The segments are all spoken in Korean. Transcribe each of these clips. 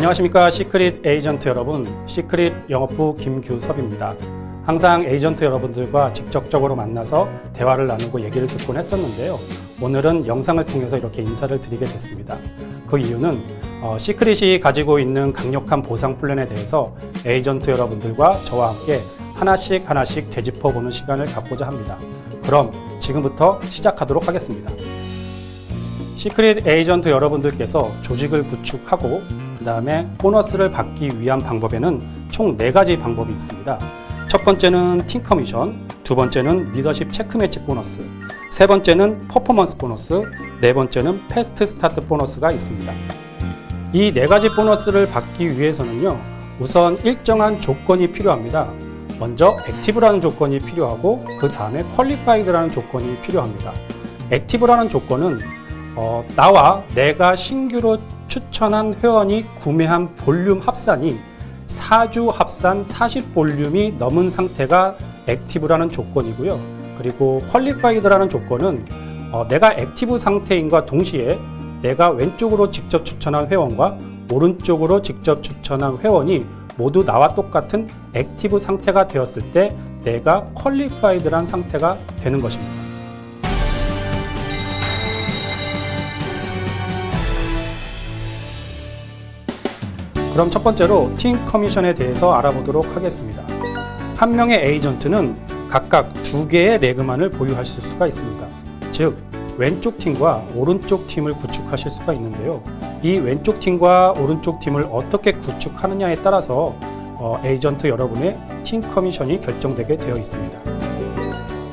안녕하십니까 시크릿 에이전트 여러분, 시크릿 영업부 김규섭입니다. 항상 에이전트 여러분들과 직접적으로 만나서 대화를 나누고 얘기를 듣곤 했었는데요. 오늘은 영상을 통해서 이렇게 인사를 드리게 됐습니다. 그 이유는 시크릿이 가지고 있는 강력한 보상 플랜에 대해서 에이전트 여러분들과 저와 함께 하나씩 되짚어보는 시간을 갖고자 합니다. 그럼 지금부터 시작하도록 하겠습니다. 시크릿 에이전트 여러분들께서 조직을 구축하고 그 다음에 보너스를 받기 위한 방법에는 총 4가지 방법이 있습니다. 첫 번째는 팀 커미션, 두 번째는 리더십 체크매치 보너스, 세 번째는 퍼포먼스 보너스, 네 번째는 패스트 스타트 보너스가 있습니다. 이 4가지 보너스를 받기 위해서는요, 우선 일정한 조건이 필요합니다. 먼저 액티브라는 조건이 필요하고 그 다음에 퀄리파이드라는 조건이 필요합니다. 액티브라는 조건은 나와 내가 신규로 추천한 회원이 구매한 볼륨 합산이 4주 합산 40볼륨이 넘은 상태가 액티브라는 조건이고요. 그리고 퀄리파이드라는 조건은 내가 액티브 상태인과 동시에 내가 왼쪽으로 직접 추천한 회원과 오른쪽으로 직접 추천한 회원이 모두 나와 똑같은 액티브 상태가 되었을 때 내가 퀄리파이드란 상태가 되는 것입니다. 그럼 첫 번째로 팀 커미션에 대해서 알아보도록 하겠습니다. 한 명의 에이전트는 각각 2개의 레그만을 보유하실 수가 있습니다. 즉 왼쪽 팀과 오른쪽 팀을 구축하실 수가 있는데요. 이 왼쪽 팀과 오른쪽 팀을 어떻게 구축하느냐에 따라서 에이전트 여러분의 팀 커미션이 결정되게 되어 있습니다.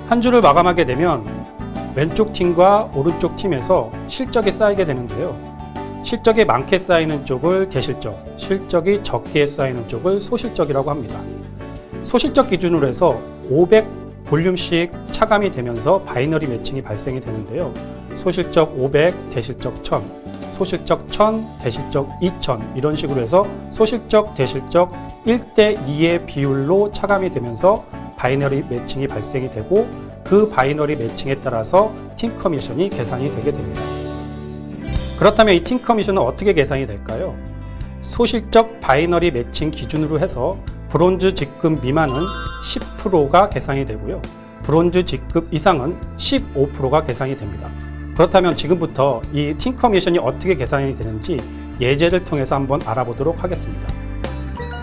한 주를 마감하게 되면 왼쪽 팀과 오른쪽 팀에서 실적이 쌓이게 되는데요. 실적이 많게 쌓이는 쪽을 대실적, 실적이 적게 쌓이는 쪽을 소실적이라고 합니다. 소실적 기준으로 해서 500볼륨씩 차감이 되면서 바이너리 매칭이 발생이 되는데요. 소실적 500, 대실적 1000, 소실적 1000, 대실적 2000 이런 식으로 해서 소실적, 대실적 1대2의 비율로 차감이 되면서 바이너리 매칭이 발생이 되고 그 바이너리 매칭에 따라서 팀 커미션이 계산이 되게 됩니다. 그렇다면 이 팀 커미션은 어떻게 계산이 될까요? 소실적 바이너리 매칭 기준으로 해서 브론즈 직급 미만은 10%가 계산이 되고요. 브론즈 직급 이상은 15%가 계산이 됩니다. 그렇다면 지금부터 이 팀 커미션이 어떻게 계산이 되는지 예제를 통해서 한번 알아보도록 하겠습니다.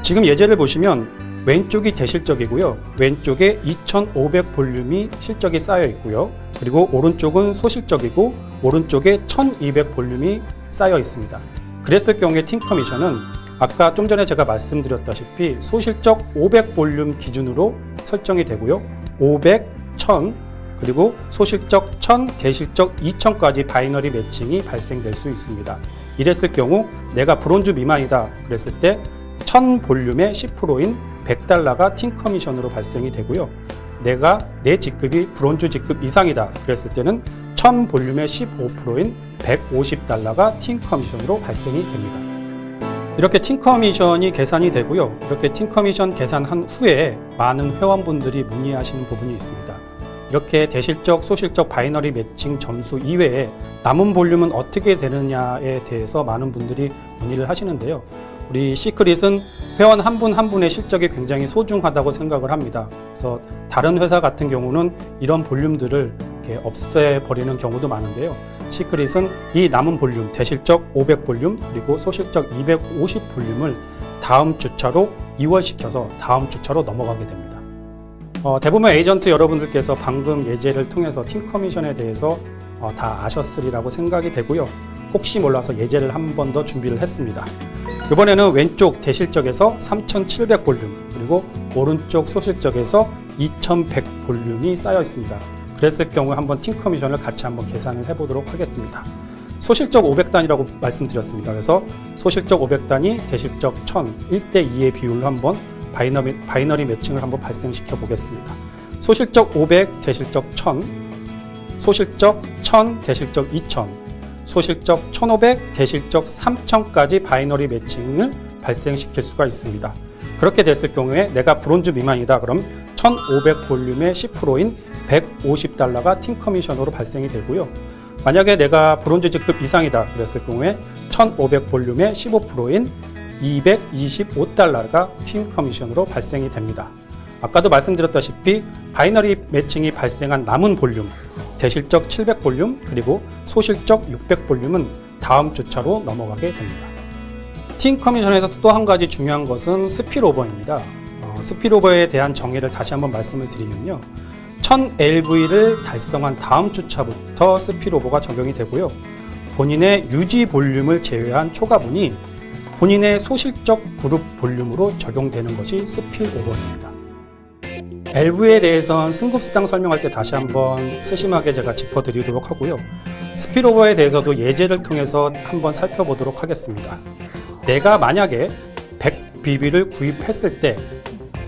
지금 예제를 보시면 왼쪽이 대실적이고요. 왼쪽에 2500볼륨이 실적이 쌓여 있고요. 그리고 오른쪽은 소실적이고 오른쪽에 1200볼륨이 쌓여 있습니다. 그랬을 경우에 팀 커미션은 아까 좀 전에 제가 말씀드렸다시피 소실적 500볼륨 기준으로 설정이 되고요. 500, 1000, 그리고 소실적 1000, 대실적 2000까지 바이너리 매칭이 발생될 수 있습니다. 이랬을 경우 내가 브론즈 미만이다 그랬을 때 1000볼륨의 10%인 $100가 팀 커미션으로 발생이 되고요. 내가 내 직급이 브론즈 직급 이상이다 그랬을 때는 1000볼륨의 15%인 $150가 팀 커미션으로 발생이 됩니다. 이렇게 팀 커미션이 계산이 되고요. 이렇게 팀 커미션 계산한 후에 많은 회원분들이 문의하시는 부분이 있습니다. 이렇게 대실적, 소실적 바이너리 매칭 점수 이외에 남은 볼륨은 어떻게 되느냐에 대해서 많은 분들이 문의를 하시는데요. 우리 시크릿은 회원 한 분 한 분의 실적이 굉장히 소중하다고 생각을 합니다. 그래서 다른 회사 같은 경우는 이런 볼륨들을 이렇게 없애버리는 경우도 많은데요. 시크릿은 이 남은 볼륨, 대실적 500볼륨 그리고 소실적 250볼륨을 다음 주차로 이월시켜서 다음 주차로 넘어가게 됩니다. 대부분 에이전트 여러분들께서 방금 예제를 통해서 팀 커미션에 대해서 다 아셨으리라고 생각이 되고요. 혹시 몰라서 예제를 한 번 더 준비를 했습니다. 이번에는 왼쪽 대실적에서 3700볼륨 그리고 오른쪽 소실적에서 2100볼륨이 쌓여 있습니다. 그랬을 경우에 한번 팀 커미션을 같이 한번 계산을 해보도록 하겠습니다. 소실적 500단이라고 말씀드렸습니다. 그래서 소실적 500단이 대실적 1000, 1대2의 비율로 한번 바이너리 매칭을 한번 발생시켜 보겠습니다. 소실적 500, 대실적 1000, 소실적 1000, 대실적 2000, 소실적 1500, 대실적 3000까지 바이너리 매칭을 발생시킬 수가 있습니다. 그렇게 됐을 경우에 내가 브론즈 미만이다 그럼 1500볼륨의 10%인 $150가 팀 커미션으로 발생이 되고요. 만약에 내가 브론즈 직급 이상이다 그랬을 경우에 1500볼륨의 15%인 $225가 팀 커미션으로 발생이 됩니다. 아까도 말씀드렸다시피 바이너리 매칭이 발생한 남은 볼륨, 대실적 700볼륨 그리고 소실적 600볼륨은 다음 주차로 넘어가게 됩니다. 팀 커미션에서 또 한 가지 중요한 것은 스피로버입니다. 스피로버에 대한 정의를 다시 한번 말씀을 드리면요. 1000LV를 달성한 다음 주차부터 스피로버가 적용이 되고요. 본인의 유지 볼륨을 제외한 초과분이 본인의 소실적 그룹 볼륨으로 적용되는 것이 스피로버입니다. LV에 대해서는 승급수당 설명할 때 다시 한번 세심하게 제가 짚어드리도록 하고요. 스피로버에 대해서도 예제를 통해서 한번 살펴보도록 하겠습니다. 내가 만약에 100BB를 구입했을 때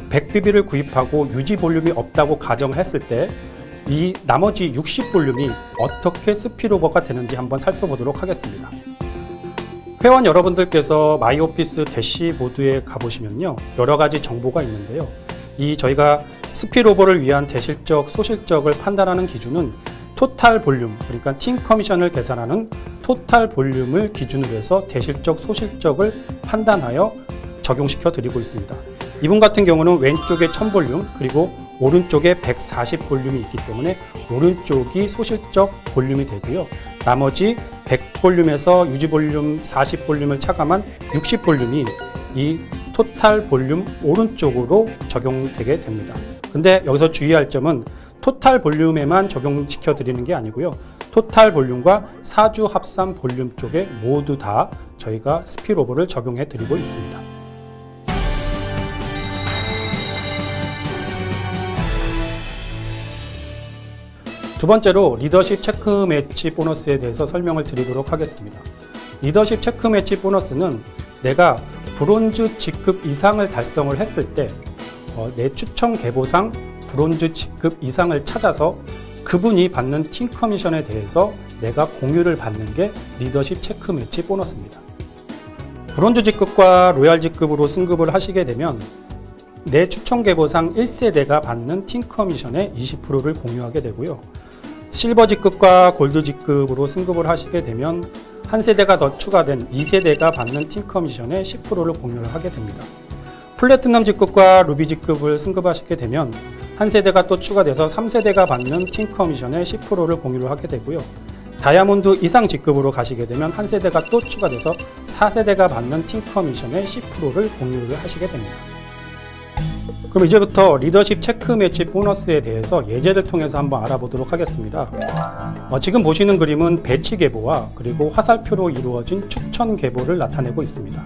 100BB를 구입하고 유지 볼륨이 없다고 가정했을 때 이 나머지 60볼륨이 어떻게 스피로버가 되는지 한번 살펴보도록 하겠습니다. 회원 여러분들께서 마이오피스 대시보드에 가보시면요. 여러 가지 정보가 있는데요. 저희가 스피로버를 위한 대실적, 소실적을 판단하는 기준은 토탈 볼륨, 그러니까 팀 커미션을 계산하는 토탈 볼륨을 기준으로 해서 대실적, 소실적을 판단하여 적용시켜 드리고 있습니다. 이분 같은 경우는 왼쪽에 1000볼륨 그리고 오른쪽에 140볼륨이 있기 때문에 오른쪽이 소실적 볼륨이 되고요. 나머지 100볼륨에서 유지볼륨 40볼륨을 차감한 60볼륨이 이 토탈 볼륨 오른쪽으로 적용되게 됩니다. 근데 여기서 주의할 점은 토탈 볼륨에만 적용시켜 드리는 게 아니고요. 토탈 볼륨과 사주 합산 볼륨 쪽에 모두 다 저희가 스피로버를 적용해 드리고 있습니다. 두 번째로 리더십 체크 매치 보너스에 대해서 설명을 드리도록 하겠습니다. 리더십 체크 매치 보너스는 내가 브론즈 직급 이상을 달성을 했을 때 내 추천 계보상 브론즈 직급 이상을 찾아서 그분이 받는 팀 커미션에 대해서 내가 공유를 받는 게 리더십 체크 매치 보너스입니다. 브론즈 직급과 로얄 직급으로 승급을 하시게 되면 내 추천 계보상 1세대가 받는 팀 커미션의 20%를 공유하게 되고요. 실버 직급과 골드 직급으로 승급을 하시게 되면 한 세대가 더 추가된 2세대가 받는 팀 커미션의 10%를 공유를 하게 됩니다. 플래티넘 직급과 루비 직급을 승급하시게 되면 한 세대가 또 추가돼서 3세대가 받는 팀 커미션의 10%를 공유를 하게 되고요. 다이아몬드 이상 직급으로 가시게 되면 한 세대가 또 추가돼서 4세대가 받는 팀 커미션의 10%를 공유를 하시게 됩니다. 그럼 이제부터 리더십 체크 매치 보너스에 대해서 예제를 통해서 한번 알아보도록 하겠습니다. 지금 보시는 그림은 배치 계보와 그리고 화살표로 이루어진 추천 계보를 나타내고 있습니다.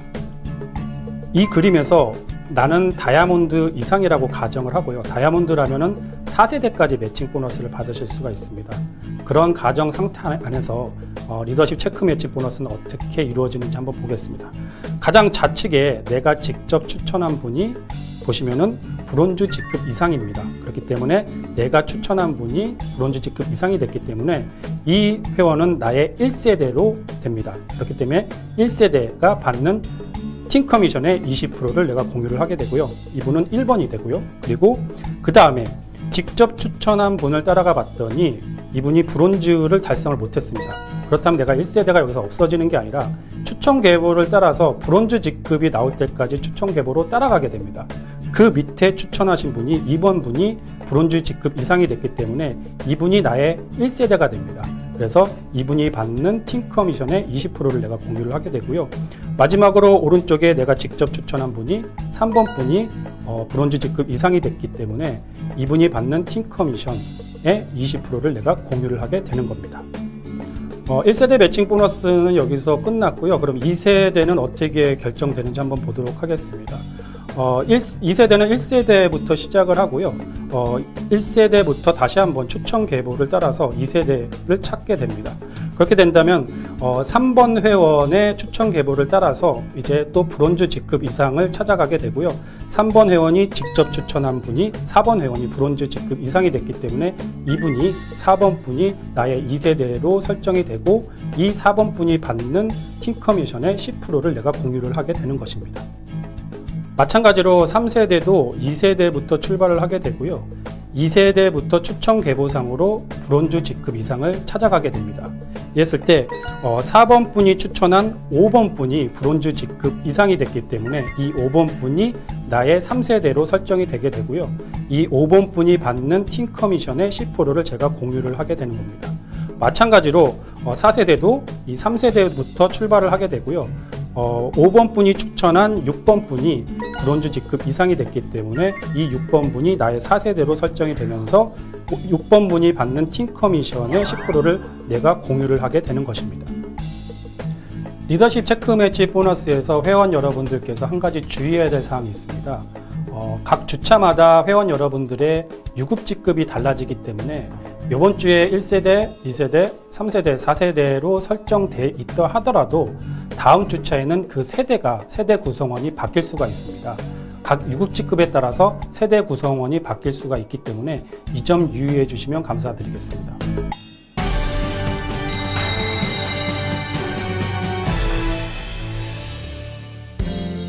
이 그림에서 나는 다이아몬드 이상이라고 가정을 하고요. 다이아몬드라면은 4세대까지 매칭 보너스를 받으실 수가 있습니다. 그런 가정 상태 안에서 리더십 체크 매치 보너스는 어떻게 이루어지는지 한번 보겠습니다. 가장 좌측에 내가 직접 추천한 분이 보시면은 브론즈 직급 이상입니다. 그렇기 때문에 내가 추천한 분이 브론즈 직급 이상이 됐기 때문에 이 회원은 나의 1세대로 됩니다. 그렇기 때문에 1세대가 받는 팀 커미션의 20%를 내가 공유를 하게 되고요. 이분은 1번이 되고요. 그리고 그 다음에 직접 추천한 분을 따라가 봤더니 이분이 브론즈를 달성을 못했습니다. 그렇다면 내가 1세대가 여기서 없어지는 게 아니라 추천 계보를 따라서 브론즈 직급이 나올 때까지 추천 계보로 따라가게 됩니다. 그 밑에 추천하신 분이 2번 분이 브론즈 직급 이상이 됐기 때문에 이분이 나의 1세대가 됩니다. 그래서 이분이 받는 팀 커미션의 20%를 내가 공유를 하게 되고요. 마지막으로 오른쪽에 내가 직접 추천한 분이 3번 분이 브론즈 직급 이상이 됐기 때문에 이분이 받는 팀 커미션의 20%를 내가 공유를 하게 되는 겁니다. 1세대 매칭 보너스는 여기서 끝났고요. 그럼 2세대는 어떻게 결정되는지 한번 보도록 하겠습니다. 2세대는 1세대부터 시작을 하고요. 1세대부터 다시 한번 추천 계보를 따라서 2세대를 찾게 됩니다. 그렇게 된다면 3번 회원의 추천 계보를 따라서 이제 또 브론즈 직급 이상을 찾아가게 되고요. 3번 회원이 직접 추천한 분이 4번 회원이 브론즈 직급 이상이 됐기 때문에 이분이 4번 분이 나의 2세대로 설정이 되고 이 4번 분이 받는 팀 커미션의 10%를 내가 공유를 하게 되는 것입니다. 마찬가지로 3세대도 2세대부터 출발을 하게 되고요. 2세대부터 추천 계보상으로 브론즈 직급 이상을 찾아가게 됩니다. 이랬을 때 4번 분이 추천한 5번 분이 브론즈 직급 이상이 됐기 때문에 이 5번 분이 나의 3세대로 설정이 되게 되고요. 이 5번 분이 받는 팀 커미션의 10%를 제가 공유를 하게 되는 겁니다. 마찬가지로 4세대도 이 3세대부터 출발을 하게 되고요. 5번 분이 추천한 6번 분이 브론즈 직급 이상이 됐기 때문에 이 6번 분이 나의 4세대로 설정이 되면서 6번 분이 받는 팀 커미션의 10%를 내가 공유를 하게 되는 것입니다. 리더십 체크 매치 보너스에서 회원 여러분들께서 한 가지 주의해야 될 사항이 있습니다. 각 주차마다 회원 여러분들의 유급 직급이 달라지기 때문에 이번 주에 1세대, 2세대, 3세대, 4세대로 설정돼 있다 하더라도 다음 주차에는 그 세대 구성원이 바뀔 수가 있습니다. 각 유급직급에 따라서 세대 구성원이 바뀔 수가 있기 때문에 이 점 유의해 주시면 감사드리겠습니다.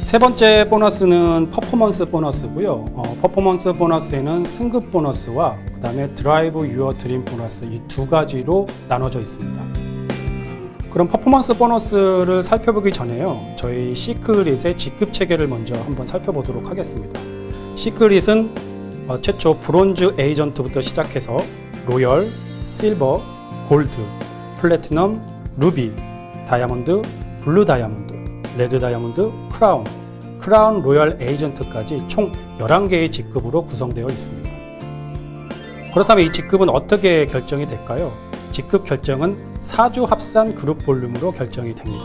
세 번째 보너스는 퍼포먼스 보너스고요. 퍼포먼스 보너스에는 승급 보너스와 그 다음에 드라이브 유어 드림 보너스 이 두 가지로 나눠져 있습니다. 그럼 퍼포먼스 보너스를 살펴보기 전에요. 저희 시크릿의 직급 체계를 먼저 한번 살펴보도록 하겠습니다. 시크릿은 최초 브론즈 에이전트부터 시작해서 로열, 실버, 골드, 플래티넘, 루비, 다이아몬드, 블루 다이아몬드, 레드 다이아몬드, 크라운 로열 에이전트까지 총 11개의 직급으로 구성되어 있습니다. 그렇다면 이 직급은 어떻게 결정이 될까요? 직급 결정은 4주 합산 그룹 볼륨으로 결정이 됩니다.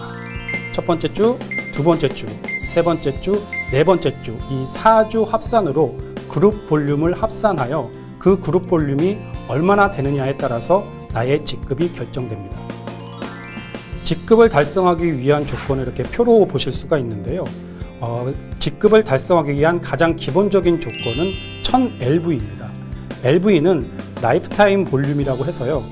첫 번째 주, 두 번째 주, 세 번째 주, 네 번째 주 이 4주 합산으로 그룹 볼륨을 합산하여 그 그룹 볼륨이 얼마나 되느냐에 따라서 나의 직급이 결정됩니다. 직급을 달성하기 위한 조건을 이렇게 표로 보실 수가 있는데요. 직급을 달성하기 위한 가장 기본적인 조건은 1000LV입니다. LV는 라이프타임 볼륨이라고 해서요.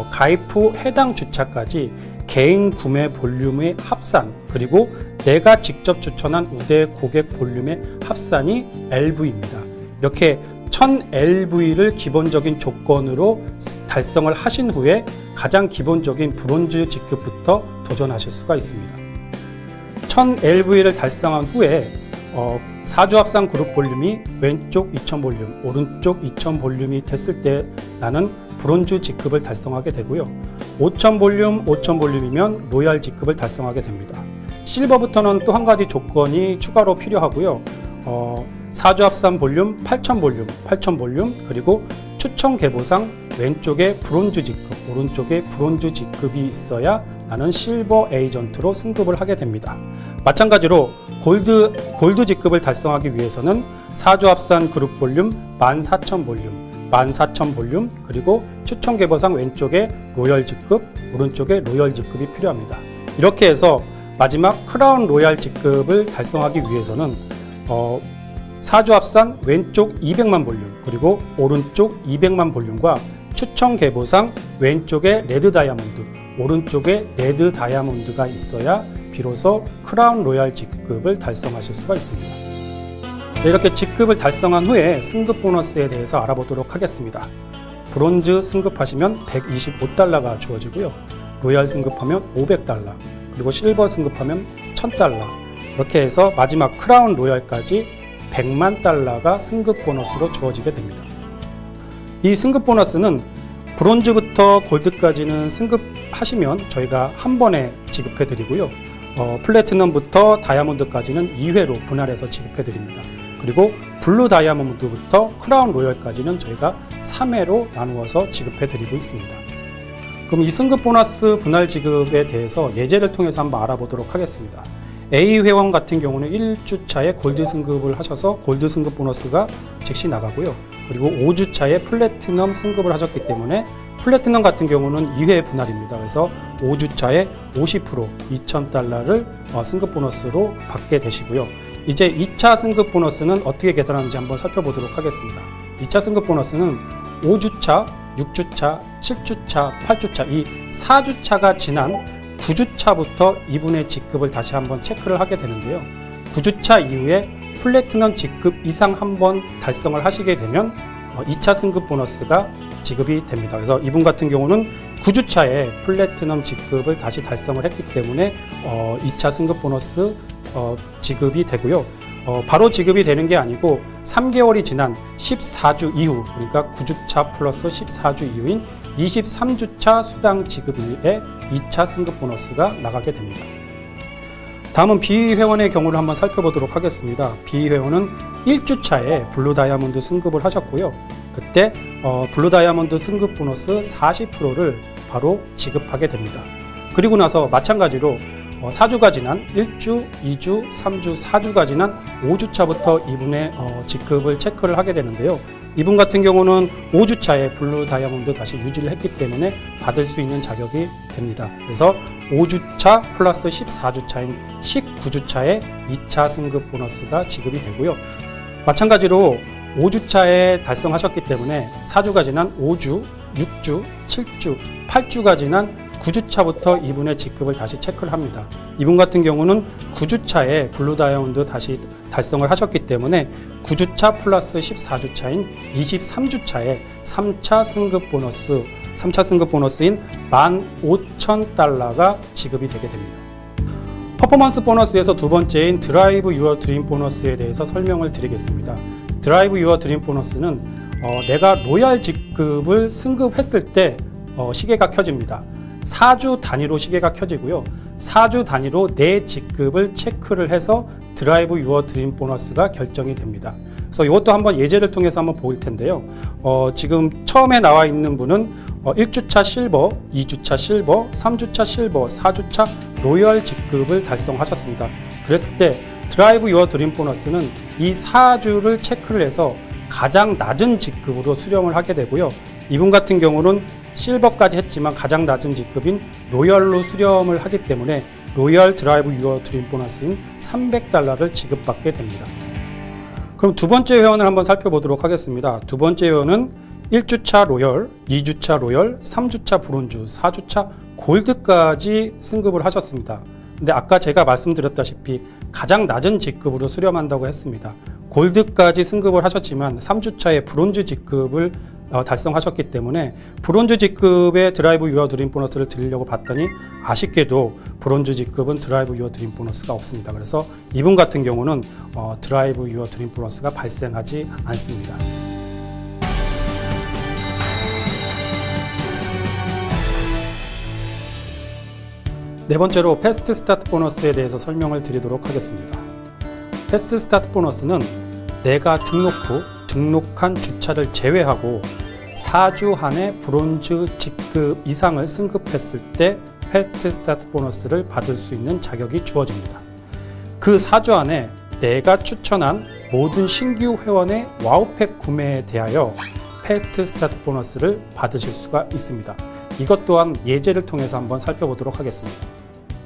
가입 후 해당 주차까지 개인 구매 볼륨의 합산 그리고 내가 직접 추천한 우대 고객 볼륨의 합산이 LV입니다. 이렇게 1000LV를 기본적인 조건으로 달성을 하신 후에 가장 기본적인 브론즈 직급부터 도전하실 수가 있습니다. 1000LV를 달성한 후에 4주 합산 그룹 볼륨이 왼쪽 2000 볼륨, 오른쪽 2000 볼륨이 됐을 때 나는 브론즈 직급을 달성하게 되고요. 5000 볼륨, 5000 볼륨이면 로얄 직급을 달성하게 됩니다. 실버부터는 또 한 가지 조건이 추가로 필요하고요. 4주 합산 볼륨, 8000 볼륨, 8000 볼륨, 그리고 추천 계보상 왼쪽에 브론즈 직급, 오른쪽에 브론즈 직급이 있어야 나는 실버 에이전트로 승급을 하게 됩니다. 마찬가지로 골드 직급을 달성하기 위해서는 4주 합산 그룹 볼륨 14000 볼륨, 14000 볼륨, 그리고 추천 계보상 왼쪽에 로열 직급, 오른쪽에 로열 직급이 필요합니다. 이렇게 해서 마지막 크라운 로얄 직급을 달성하기 위해서는 4주 합산 왼쪽 200만 볼륨, 그리고 오른쪽 200만 볼륨과 추천 계보상 왼쪽에 레드 다이아몬드, 오른쪽에 레드 다이아몬드가 있어야 비로소 크라운 로얄 직급을 달성하실 수가 있습니다. 이렇게 직급을 달성한 후에 승급 보너스에 대해서 알아보도록 하겠습니다. 브론즈 승급하시면 125달러가 주어지고요. 로얄 승급하면 500달러, 그리고 실버 승급하면 1000달러, 이렇게 해서 마지막 크라운 로얄까지 100만 달러가 승급 보너스로 주어지게 됩니다. 이 승급 보너스는 브론즈부터 골드까지는 승급하시면 저희가 한 번에 지급해 드리고요. 플래티넘부터 다이아몬드까지는 2회로 분할해서 지급해 드립니다. 그리고 블루 다이아몬드부터 크라운 로열까지는 저희가 3회로 나누어서 지급해 드리고 있습니다. 그럼 이 승급 보너스 분할 지급에 대해서 예제를 통해서 한번 알아보도록 하겠습니다. A 회원 같은 경우는 1주차에 골드 승급을 하셔서 골드 승급 보너스가 즉시 나가고요. 그리고 5주차에 플래티넘 승급을 하셨기 때문에 플래티넘 같은 경우는 2회 분할입니다. 그래서 5주차에 50% 2000달러를 승급 보너스로 받게 되시고요. 이제 2차 승급 보너스는 어떻게 계산하는지 한번 살펴보도록 하겠습니다. 2차 승급 보너스는 5주차, 6주차, 7주차, 8주차 이 4주차가 지난 9주차부터 이분의 직급을 다시 한번 체크를 하게 되는데요. 9주차 이후에 플래티넘 직급 이상 한번 달성을 하시게 되면 2차 승급 보너스가 지급이 됩니다. 그래서 이분 같은 경우는 9주차에 플래티넘 직급을 다시 달성을 했기 때문에 2차 승급 보너스 지급이 되고요. 바로 지급이 되는 게 아니고 3개월이 지난 14주 이후, 그러니까 9주차 플러스 14주 이후인 23주차 수당 지급일에 2차 승급 보너스가 나가게 됩니다. 다음은 B 회원의 경우를 한번 살펴보도록 하겠습니다. B 회원은 1주차에 블루 다이아몬드 승급을 하셨고요. 그때 블루 다이아몬드 승급 보너스 40%를 바로 지급하게 됩니다. 그리고 나서 마찬가지로 4주가 지난 1주, 2주, 3주, 4주가 지난 5주차부터 이분의 지급을 체크를 하게 되는데요. 이분 같은 경우는 5주차에 블루 다이아몬드 다시 유지를 했기 때문에 받을 수 있는 자격이 됩니다. 그래서 5주차 플러스 14주차인 19주차에 2차 승급 보너스가 지급이 되고요. 마찬가지로 5주차에 달성하셨기 때문에 4주가 지난 5주, 6주, 7주, 8주가 지난 9주차부터 이분의 직급을 다시 체크를 합니다. 이분 같은 경우는 9주차에 블루 다이아몬드 다시 달성을 하셨기 때문에 9주차 플러스 14주차인 23주차에 3차 승급 보너스인 15,000달러가 지급이 되게 됩니다. 퍼포먼스 보너스에서 두 번째인 드라이브 유어 드림 보너스에 대해서 설명을 드리겠습니다. 드라이브 유어 드림 보너스는 내가 로얄 직급을 승급했을 때 시계가 켜집니다. 4주 단위로 시계가 켜지고요. 4주 단위로 내 직급을 체크를 해서 드라이브 유어 드림 보너스가 결정이 됩니다. 그래서 이것도 한번 예제를 통해서 한번 볼 텐데요. 지금 처음에 나와 있는 분은 1주차 실버, 2주차 실버, 3주차 실버, 4주차 로열 직급을 달성하셨습니다. 그랬을 때 드라이브 유어 드림 보너스는 이 4주를 체크를 해서 가장 낮은 직급으로 수령을 하게 되고요. 이분 같은 경우는 실버까지 했지만 가장 낮은 직급인 로열로 수령을 하기 때문에 로열 드라이브 유어 드림 보너스인 300달러를 지급받게 됩니다. 그럼 두 번째 회원을 한번 살펴보도록 하겠습니다. 두 번째 회원은 1주차 로열, 2주차 로열, 3주차 브론즈, 4주차 골드까지 승급을 하셨습니다. 근데 아까 제가 말씀드렸다시피 가장 낮은 직급으로 수령한다고 했습니다. 골드까지 승급을 하셨지만 3주차에 브론즈 직급을 달성하셨기 때문에 브론즈 직급의 드라이브 유어 드림 보너스를 드리려고 봤더니 아쉽게도 브론즈 직급은 드라이브 유어 드림 보너스가 없습니다. 그래서 이분 같은 경우는 드라이브 유어 드림 보너스가 발생하지 않습니다. 네 번째로 패스트 스타트 보너스에 대해서 설명을 드리도록 하겠습니다. 패스트 스타트 보너스는 내가 등록한 주차를 제외하고 4주 안에 브론즈 직급 이상을 승급했을 때 패스트 스타트 보너스를 받을 수 있는 자격이 주어집니다. 그 4주 안에 내가 추천한 모든 신규 회원의 와우팩 구매에 대하여 패스트 스타트 보너스를 받으실 수가 있습니다. 이것 또한 예제를 통해서 한번 살펴보도록 하겠습니다.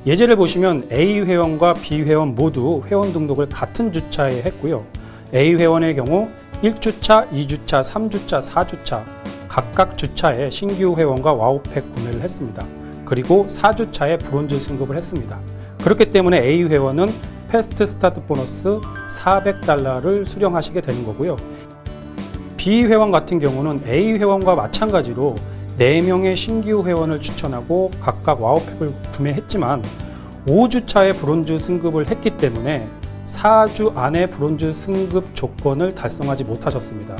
예제를 보시면 A 회원과 B 회원 모두 회원 등록을 같은 주차에 했고요. A 회원의 경우 1주차, 2주차, 3주차, 4주차 각각 주차에 신규 회원과 와우팩 구매를 했습니다. 그리고 4주차에 브론즈 승급을 했습니다. 그렇기 때문에 A 회원은 패스트 스타트 보너스 400달러를 수령하시게 되는 거고요. B 회원 같은 경우는 A 회원과 마찬가지로 4명의 신규 회원을 추천하고 각각 와우팩을 구매했지만 5주차에 브론즈 승급을 했기 때문에 4주 안에 브론즈 승급 조건을 달성하지 못하셨습니다.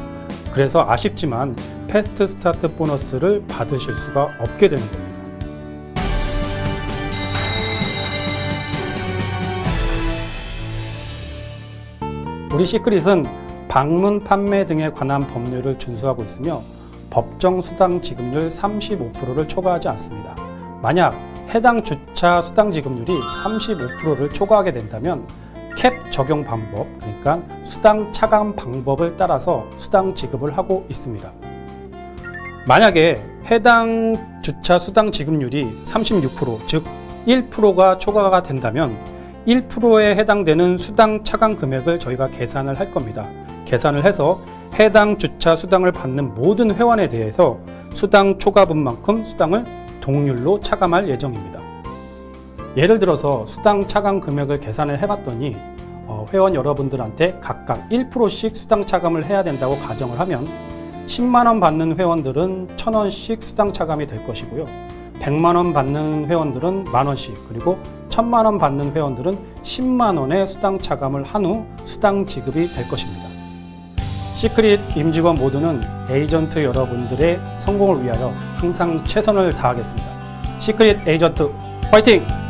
그래서 아쉽지만 패스트 스타트 보너스를 받으실 수가 없게 되는 겁니다. 우리 시크릿은 방문 판매 등에 관한 법률을 준수하고 있으며 법정 수당 지급률 35%를 초과하지 않습니다. 만약 해당 주차 수당 지급률이 35%를 초과하게 된다면 캡 적용 방법, 그러니까 수당 차감 방법을 따라서 수당 지급을 하고 있습니다. 만약에 해당 주차 수당 지급률이 36%, 즉 1%가 초과가 된다면 1%에 해당되는 수당 차감 금액을 저희가 계산을 할 겁니다. 계산을 해서 해당 주차 수당을 받는 모든 회원에 대해서 수당 초과분만큼 수당을 동률로 차감할 예정입니다. 예를 들어서 수당 차감 금액을 계산을 해봤더니 회원 여러분들한테 각각 1%씩 수당 차감을 해야 된다고 가정을 하면 10만원 받는 회원들은 1,000원씩 수당 차감이 될 것이고요. 100만원 받는 회원들은 만원씩, 그리고 1000만원 받는 회원들은 10만원의 수당 차감을 한 후 수당 지급이 될 것입니다. 시크릿 임직원 모두는 에이전트 여러분들의 성공을 위하여 항상 최선을 다하겠습니다. 시크릿 에이전트 화이팅!